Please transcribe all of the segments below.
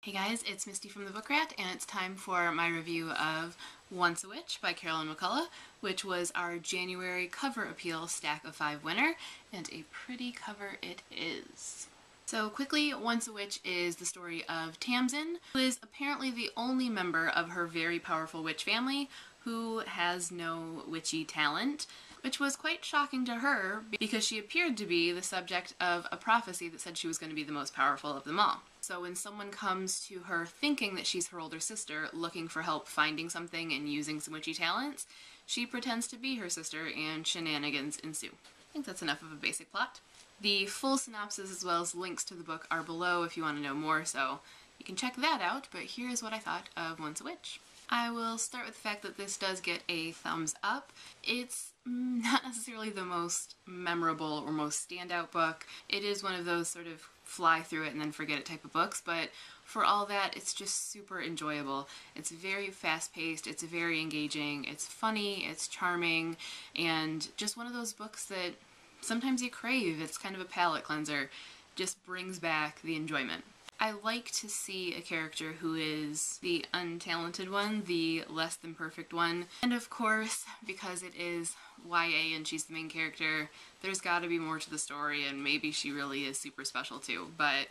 Hey guys, it's Misty from the Book Rat, and it's time for my review of Once a Witch by Carolyn MacCullough, which was our January Cover Appeal Stack of 5 winner, and a pretty cover it is. So quickly, Once a Witch is the story of Tamsin, who is apparently the only member of her very powerful witch family who has no witchy talent, which was quite shocking to her because she appeared to be the subject of a prophecy that said she was going to be the most powerful of them all. So when someone comes to her thinking that she's her older sister, looking for help finding something and using some witchy talents, she pretends to be her sister and shenanigans ensue. I think that's enough of a basic plot. The full synopsis as well as links to the book are below if you want to know more, so you can check that out, but here's what I thought of Once a Witch. I will start with the fact that this does get a thumbs up. It's not necessarily the most memorable or most standout book. It is one of those sort of fly through it and then forget it type of books, but for all that, it's just super enjoyable. It's very fast-paced, it's very engaging, it's funny, it's charming, and just one of those books that sometimes you crave. It's kind of a palate cleanser. Just brings back the enjoyment. I like to see a character who is the untalented one, the less than perfect one. And of course, because it is YA and she's the main character, there's gotta be more to the story and maybe she really is super special too. But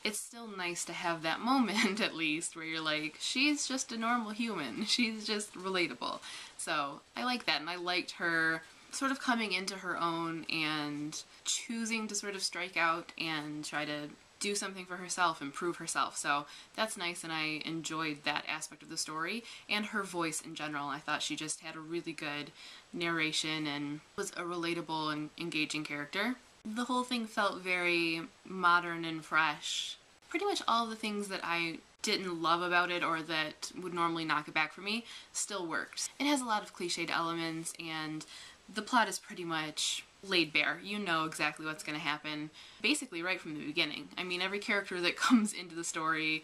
it's still nice to have that moment at least where you're like, she's just a normal human. She's just relatable. So I like that, and I liked her sort of coming into her own and choosing to sort of strike out and try to do something for herself, improve herself. So that's nice, and I enjoyed that aspect of the story. And her voice in general, I thought she just had a really good narration and was a relatable and engaging character. The whole thing felt very modern and fresh. Pretty much all the things that I didn't love about it or that would normally knock it back for me still worked. It has a lot of cliched elements, and the plot is pretty much laid bare. You know exactly what's going to happen basically right from the beginning. I mean, every character that comes into the story,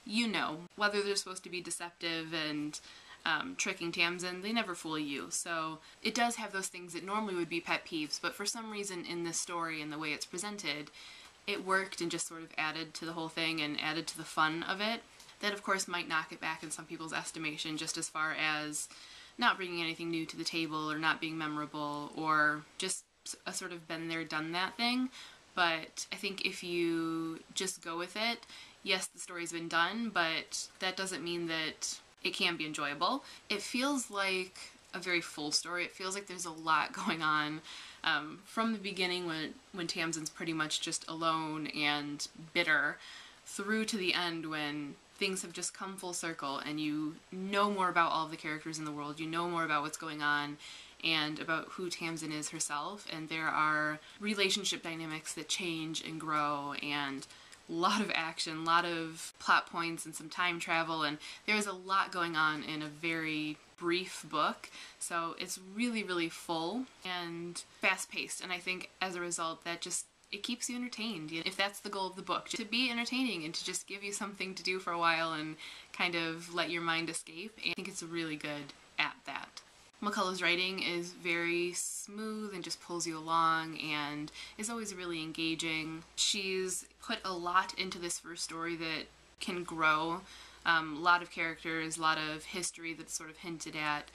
you know. Whether they're supposed to be deceptive and tricking Tamsin, they never fool you. So it does have those things that normally would be pet peeves, but for some reason in this story and the way it's presented, it worked and just sort of added to the whole thing and added to the fun of it. That of course might knock it back in some people's estimation, just as far as not bringing anything new to the table or not being memorable or just a sort of been there, done that thing. But I think if you just go with it, yes, the story's been done, but that doesn't mean that it can be enjoyable. It feels like a very full story. It feels like there's a lot going on from the beginning when Tamsin's pretty much just alone and bitter through to the end when things have just come full circle and you know more about all of the characters in the world, you know more about what's going on and about who Tamsin is herself, and there are relationship dynamics that change and grow and a lot of action, a lot of plot points and some time travel, and there's a lot going on in a very brief book. So it's really, really full and fast-paced, and I think as a result that just it keeps you entertained. If that's the goal of the book, to be entertaining and to just give you something to do for a while and kind of let your mind escape, I think it's really good at that. MacCullough's writing is very smooth and just pulls you along and is always really engaging. She's put a lot into this first story that can grow. A lot of characters, a lot of history that's sort of hinted at,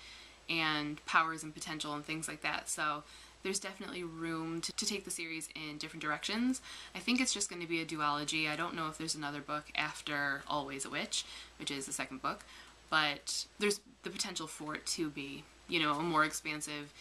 and powers and potential and things like that. So there's definitely room to take the series in different directions. I think it's just going to be a duology. I don't know if there's another book after Always a Witch, which is the second book, but there's the potential for it to be, you know, a more expansive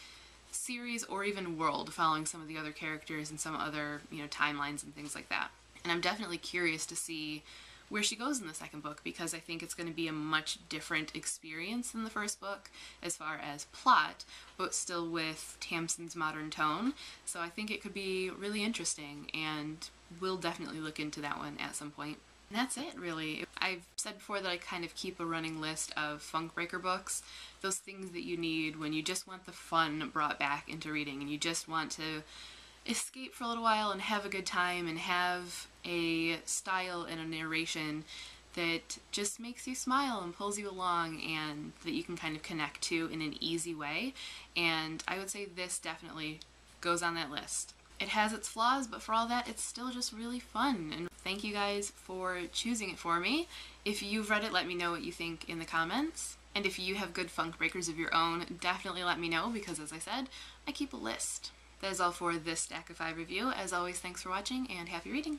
series or even world following some of the other characters and some other, you know, timelines and things like that. And I'm definitely curious to see where she goes in the second book, because I think it's going to be a much different experience than the first book as far as plot, but still with Tamsin's modern tone. So I think it could be really interesting, and we'll definitely look into that one at some point. And that's it, really. I've said before that I kind of keep a running list of funk breaker books, those things that you need when you just want the fun brought back into reading and you just want to escape for a little while and have a good time and have a style and a narration that just makes you smile and pulls you along and that you can kind of connect to in an easy way. And I would say this definitely goes on that list. It has its flaws, but for all that, it's still just really fun and thank you guys for choosing it for me. If you've read it, let me know what you think in the comments. And if you have good funk breakers of your own, definitely let me know, because as I said, I keep a list. That is all for this Stack of 5 review. As always, thanks for watching and happy reading!